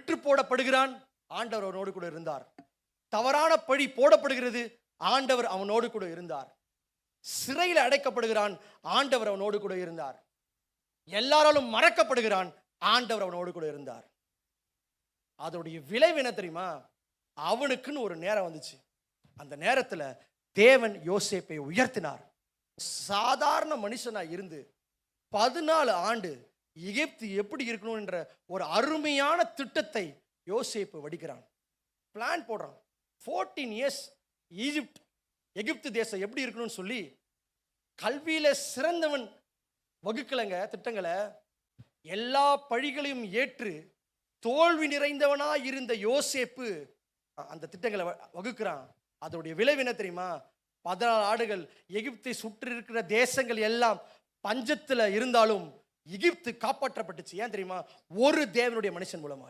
விற்று போடப்படுகிறான், ஆண்டவர் அவனோடு கூட இருந்தார். தவறான பழி போடப்படுகிறது, ஆண்டவர் அவனோடு கூட இருந்தார். சிறையில் அடைக்கப்படுகிறான், ஆண்டவர் அவனோடு கூட இருந்தார். எல்லாராலும் மறக்கப்படுகிறான், ஆண்டவர் அவனோடு கூட இருந்தார். அதோடைய விளைவு என்ன தெரியுமா? அவனுக்குன்னு ஒரு நேரம் வந்துச்சு. அந்த நேரத்தில் தேவன் யோசேப்பை உயர்த்தினார். சாதாரண மனுஷனா இருந்து 14 ஆண்டு எகிப்து எப்படி இருக்கணும் என்ற ஒரு அருமையான திட்டத்தை யோசேப்பு வடிக்கிறான், பிளான் போடுறான். 14 இயர்ஸ் எகிப்து தேசம் எப்படி இருக்கணும்னு சொல்லி கல்வியில சிறந்தவன் வகுக்கலங்க திட்டங்களை. எல்லா பழிகளையும் ஏற்று தோல்வி நிறைந்தவனா இருந்த யோசேப்பு அந்த திட்டங்களை வகுக்கிறான். அதோடைய விளைவு என்ன தெரியுமா? 14 ஆண்டுகள் எகிப்தை சுற்றி இருக்கிற தேசங்கள் எல்லாம் பஞ்சத்துல இருந்தாலும் எகிப்து காப்பாற்றப்பட்டுச்சு. ஏன் தெரியுமா? ஒரு தேவனுடைய மனுஷன் மூலமா.